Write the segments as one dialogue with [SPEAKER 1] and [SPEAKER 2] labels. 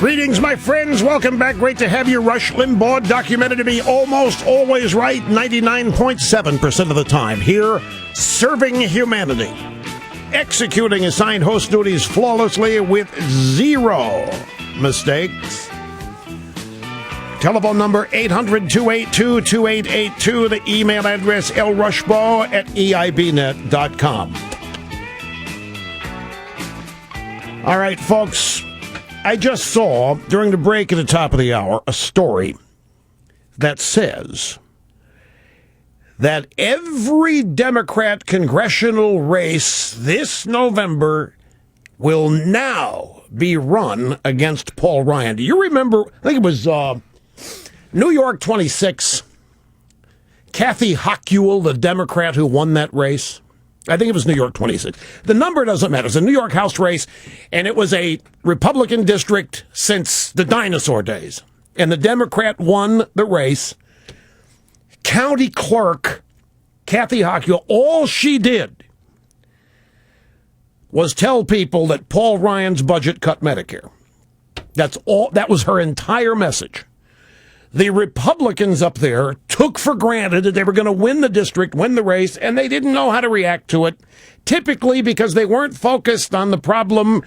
[SPEAKER 1] Greetings, my friends. Welcome back. Great to have you. Rush Limbaugh, documented to be almost always right 99.7% of the time. Here, serving humanity. Executing assigned host duties flawlessly with zero mistakes. Telephone number 800-282-2882. The email address lrushbaugh@eibnet.com. All right, folks. I just saw, during the break at the top of the hour, a story that says that every Democrat congressional race this November will now be run against Paul Ryan. Do you remember, I think it was New York 26, Kathy Hochul, the Democrat who won that race? I think it was New York 26. The number doesn't matter. It's a New York House race, and it was a Republican district since the dinosaur days. And the Democrat won the race. County clerk Kathy Hochul, all she did was tell people that Paul Ryan's budget cut Medicare. That's all. That was her entire message. The Republicans up there took for granted that they were going to win the district, win the race, and they didn't know how to react to it, typically because they weren't focused on the problem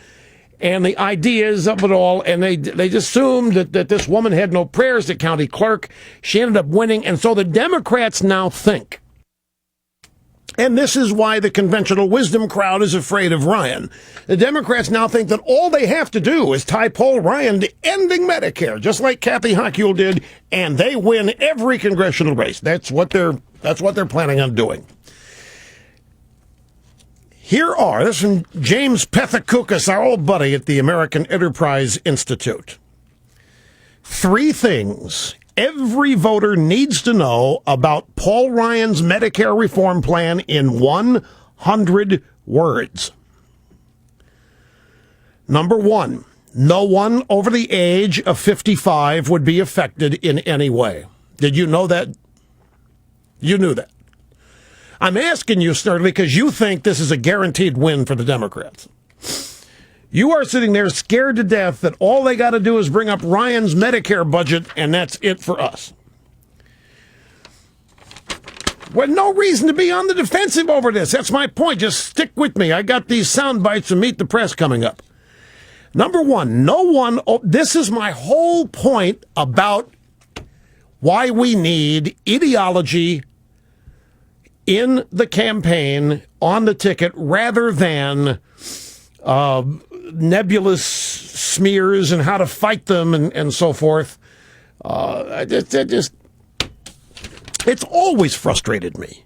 [SPEAKER 1] and the ideas of it all, and they just assumed that this woman had no prayers, the county clerk. She ended up winning, and so the Democrats now think, and this is why the conventional wisdom crowd is afraid of Ryan. The Democrats now think that all they have to do is tie Paul Ryan to ending Medicare, just like Kathy Hochul did, and they win every congressional race. That's what they're planning on doing. This is from James Pethokoukis, our old buddy at the American Enterprise Institute. 3 things every voter needs to know about Paul Ryan's Medicare reform plan in 100 words. Number 1, no one over the age of 55 would be affected in any way. Did you know that? You knew that. I'm asking you, Snerdley, because you think this is a guaranteed win for the Democrats. You are sitting there scared to death that all they got to do is bring up Ryan's Medicare budget, and that's it for us. Well, no reason to be on the defensive over this. That's my point. Just stick with me. I got these sound bites from Meet the Press coming up. Number 1, this is my whole point about why we need ideology in the campaign, on the ticket, rather than nebulous smears and how to fight them and so forth. It's always frustrated me.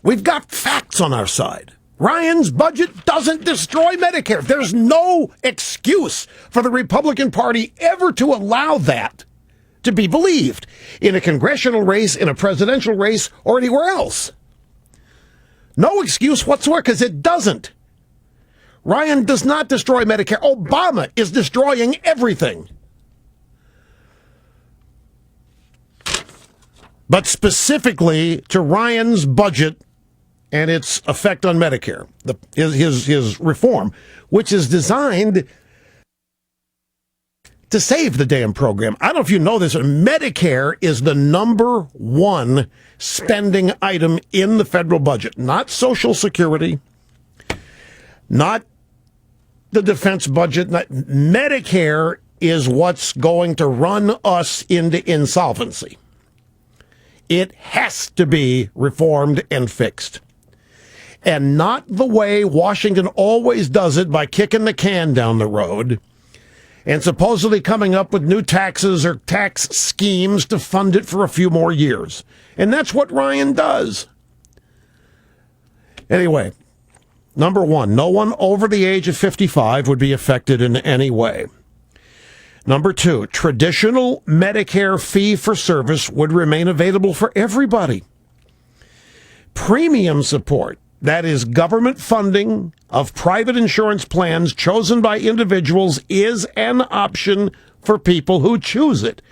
[SPEAKER 1] We've got facts on our side. Ryan's budget doesn't destroy Medicare. There's no excuse for the Republican Party ever to allow that to be believed in a congressional race, in a presidential race, or anywhere else. No excuse whatsoever, because it doesn't. Ryan does not destroy Medicare. Obama is destroying everything. But specifically to Ryan's budget and its effect on Medicare, his reform, which is designed to save the damn program. I don't know if you know this, but Medicare is the number 1 spending item in the federal budget. Not Social Security, not the defense budget. Medicare is what's going to run us into insolvency. It has to be reformed and fixed. And not the way Washington always does it, by kicking the can down the road and supposedly coming up with new taxes or tax schemes to fund it for a few more years. And that's what Ryan does. Anyway, number 1, no one over the age of 55 would be affected in any way. Number 2, traditional Medicare fee-for-service would remain available for everybody. Premium support, that is government funding of private insurance plans chosen by individuals, is an option for people who choose it.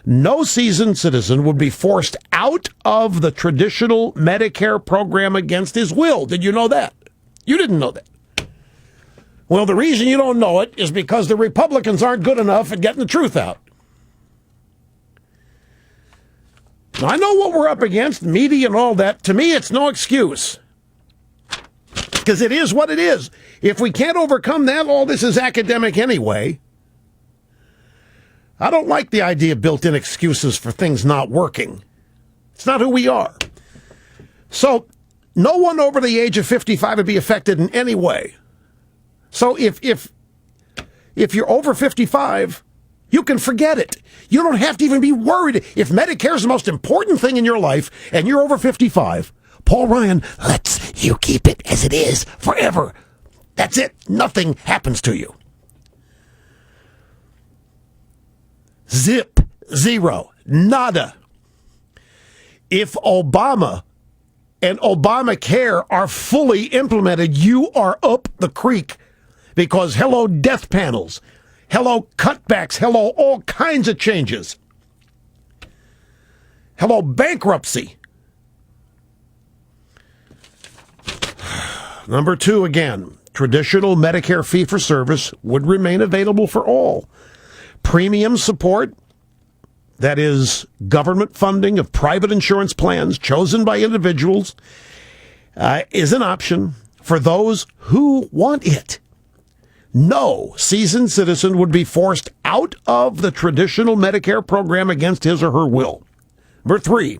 [SPEAKER 1] No seasoned citizen would be forced out of the traditional Medicare program against his will. Did you know that? You didn't know that. Well, the reason you don't know it is because the Republicans aren't good enough at getting the truth out. Now, I know what we're up against, media and all that. To me, it's no excuse. Because it is what it is. If we can't overcome that, all this is academic anyway. I don't like the idea of built-in excuses for things not working. It's not who we are. So, no one over the age of 55 would be affected in any way. So if you're over 55, you can forget it. You don't have to even be worried. If Medicare is the most important thing in your life and you're over 55, Paul Ryan lets you keep it as it is forever. That's it. Nothing happens to you. Zip. Zero. Nada. If Obama and Obamacare are fully implemented, you are up the creek. Because hello death panels, hello cutbacks, hello all kinds of changes. Hello bankruptcy. Number 2 again, traditional Medicare fee-for-service would remain available for all. Premium support, that is government funding of private insurance plans chosen by individuals, is an option for those who want it. No seasoned citizen would be forced out of the traditional Medicare program against his or her will. Number 3,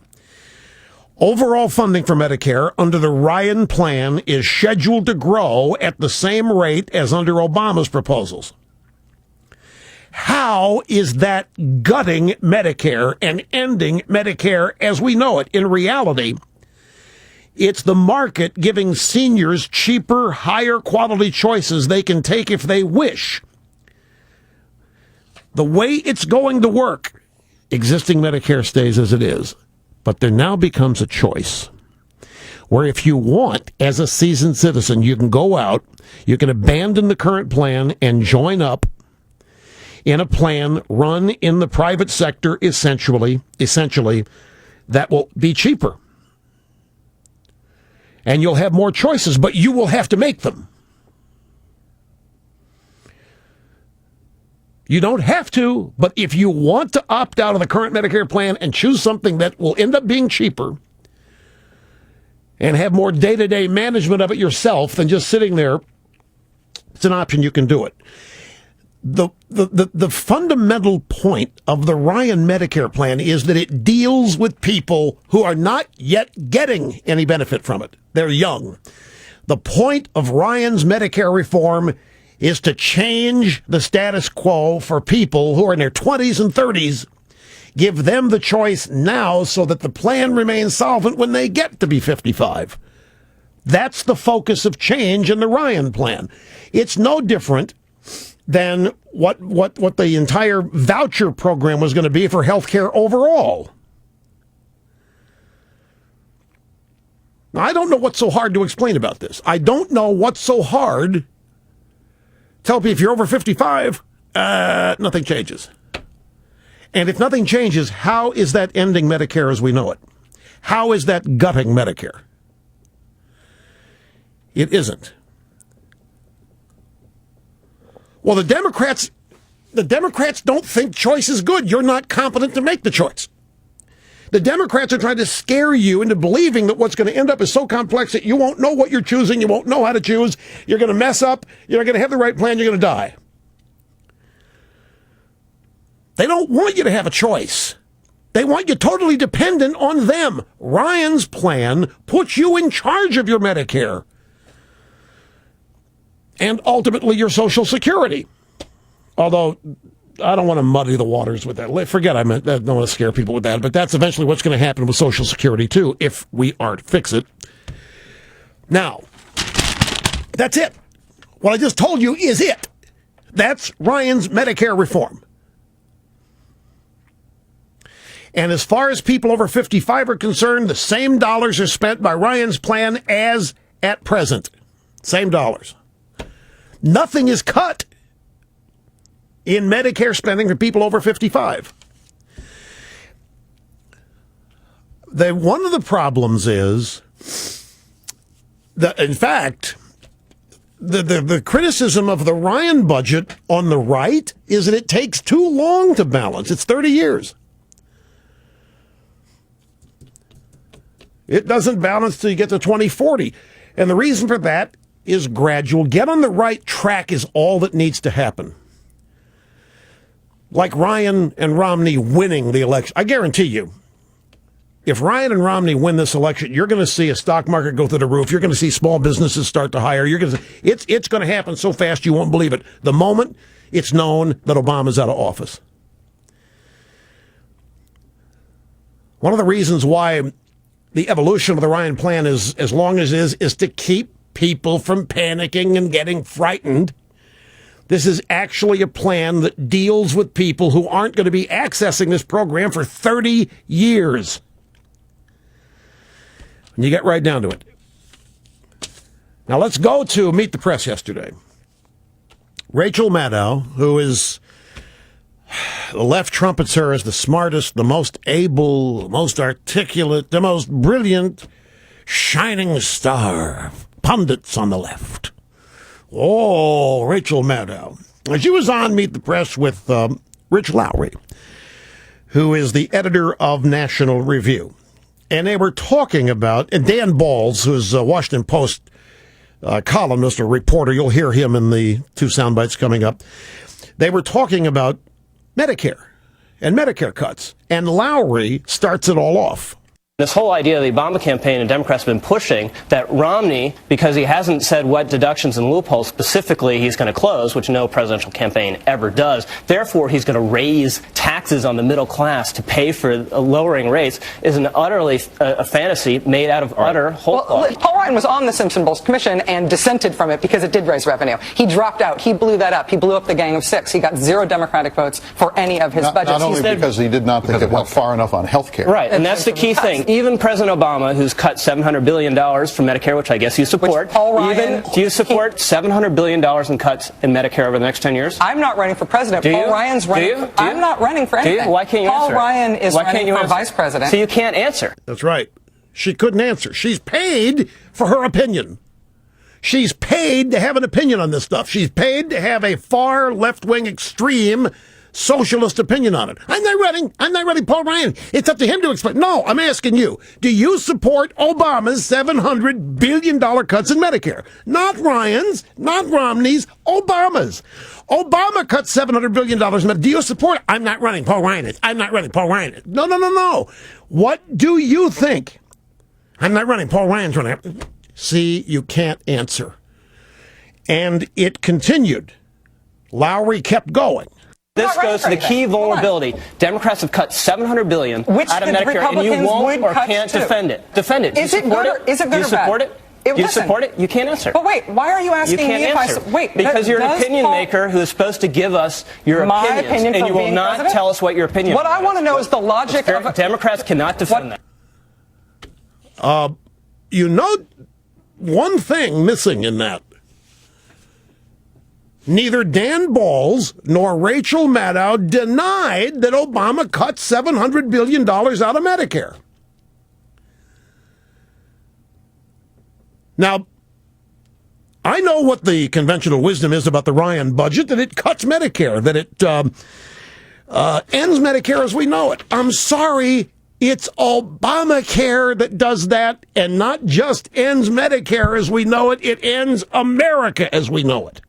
[SPEAKER 1] overall funding for Medicare under the Ryan plan is scheduled to grow at the same rate as under Obama's proposals. How is that gutting Medicare and ending Medicare as we know it? In reality, it's the market giving seniors cheaper, higher quality choices they can take if they wish. The way it's going to work, existing Medicare stays as it is, but there now becomes a choice where if you want, as a seasoned citizen, you can go out, you can abandon the current plan and join up in a plan run in the private sector, essentially, that will be cheaper. And you'll have more choices, but you will have to make them. You don't have to, but if you want to opt out of the current Medicare plan and choose something that will end up being cheaper and have more day-to-day management of it yourself than just sitting there, it's an option. You can do it. The fundamental point of the Ryan Medicare plan is that it deals with people who are not yet getting any benefit from it. They're young. The point of Ryan's Medicare reform is to change the status quo for people who are in their 20s and 30s. Give them the choice now so that the plan remains solvent when they get to be 55. That's the focus of change in the Ryan plan. It's no different than what the entire voucher program was going to be for health care overall. Now, I don't know what's so hard to explain about this. I don't know what's so hard. Tell me if you're over 55, nothing changes. And if nothing changes, how is that ending Medicare as we know it? How is that gutting Medicare? It isn't. Well, the Democrats don't think choice is good. You're not competent to make the choice. The Democrats are trying to scare you into believing that what's going to end up is so complex that you won't know what you're choosing, you won't know how to choose, you're going to mess up, you're not going to have the right plan, you're going to die. They don't want you to have a choice. They want you totally dependent on them. Ryan's plan puts you in charge of your Medicare and ultimately your Social Security. Although, I don't want to muddy the waters with that. Forget I don't want to scare people with that, but that's eventually what's going to happen with Social Security, too, if we aren't fix it. Now, that's it. What I just told you is it. That's Ryan's Medicare reform. And as far as people over 55 are concerned, the same dollars are spent by Ryan's plan as at present. Same dollars. Nothing is cut in Medicare spending for people over 55. One of the problems is that, in fact, the criticism of the Ryan budget on the right is that it takes too long to balance. It's 30 years. It doesn't balance till you get to 2040. And the reason for that is gradual. Get on the right track is all that needs to happen. Like Ryan and Romney winning the election. I guarantee you, if Ryan and Romney win this election, you're going to see a stock market go through the roof. You're going to see small businesses start to hire. It's going to happen so fast you won't believe it. The moment it's known that Obama's out of office. One of the reasons why the evolution of the Ryan plan is as long as it is to keep people from panicking and getting frightened. This is actually a plan that deals with people who aren't going to be accessing this program for 30 years. And you get right down to it. Now let's go to Meet the Press yesterday. Rachel Maddow, who is, the left trumpets her as the smartest, the most able, the most articulate, the most brilliant, shining star of pundits on the left. Oh, Rachel Maddow. She was on Meet the Press with Rich Lowry, who is the editor of National Review. And they were talking about, and Dan Balls, who's a Washington Post columnist or reporter, you'll hear him in the two sound bites coming up. They were talking about Medicare and Medicare cuts. And Lowry starts it all off.
[SPEAKER 2] This whole idea the Obama campaign and Democrats have been pushing that Romney, because he hasn't said what deductions and loopholes specifically he's going to close, which no presidential campaign ever does, therefore he's going to raise taxes on the middle class to pay for lowering rates, is an utterly a fantasy made out of utter whole cloth.
[SPEAKER 3] Well, Paul Ryan was on the Simpson Bowles Commission and dissented from it because it did raise revenue. He dropped out. He blew that up. He blew up the Gang of Six. He got 0 Democratic votes for any of his budgets.
[SPEAKER 4] Not only because he did not think it went far enough on health care.
[SPEAKER 2] Right, and that's the key thing. Even President Obama, who's cut $700 billion from Medicare, which I guess you support, do you support $700 billion in cuts in Medicare over the next 10 years?
[SPEAKER 3] I'm not running for president. Paul Ryan's running. I'm not running for anything.
[SPEAKER 2] Why can't you answer?
[SPEAKER 3] Paul Ryan is running for vice president.
[SPEAKER 2] So you can't answer.
[SPEAKER 1] That's right. She couldn't answer. She's paid for her opinion. She's paid to have an opinion on this stuff. She's paid to have a far left-wing extreme socialist opinion on it. I'm not running Paul Ryan. It's up to him to explain. No, I'm asking you. Do you support Obama's $700 billion cuts in Medicare? Not Ryan's, not Romney's, Obama's. Obama cut $700 billion in Medicare. Do you support it? I'm not running Paul Ryan. I'm not running Paul Ryan. No. What do you think? I'm not running Paul Ryan's running. See, you can't answer. And it continued. Lowry kept going.
[SPEAKER 2] This goes to the key vulnerability. Democrats have cut $700 billion out of Medicare, and you won't or can't defend it. Defend it.
[SPEAKER 3] Is it good or bad?
[SPEAKER 2] Do you support it? You support it? You can't answer.
[SPEAKER 3] But wait, why are you asking me if I wait?
[SPEAKER 2] Because you're an opinion maker who is supposed to give us your opinions, and you will not tell us what your opinion is.
[SPEAKER 3] What I want to know is the logic of
[SPEAKER 2] Democrats cannot defend that.
[SPEAKER 1] You know, one thing missing in that. Neither Dan Balls nor Rachel Maddow denied that Obama cut $700 billion out of Medicare. Now, I know what the conventional wisdom is about the Ryan budget, that it cuts Medicare, that it ends Medicare as we know it. I'm sorry, it's Obamacare that does that, and not just ends Medicare as we know it, it ends America as we know it.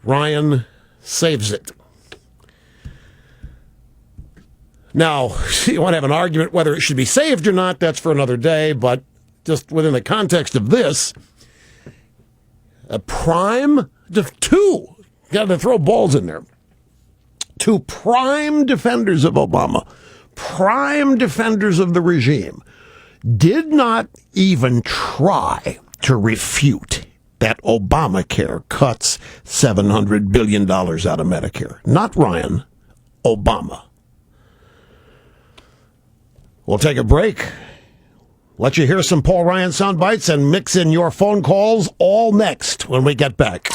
[SPEAKER 1] Ryan saves it. Now, you want to have an argument whether it should be saved or not, that's for another day, but just within the context of this, two, got to throw balls in there, two prime defenders of Obama, prime defenders of the regime, did not even try to refute that Obamacare cuts $700 billion out of Medicare. Not Ryan, Obama. We'll take a break. Let you hear some Paul Ryan sound bites and mix in your phone calls all next when we get back.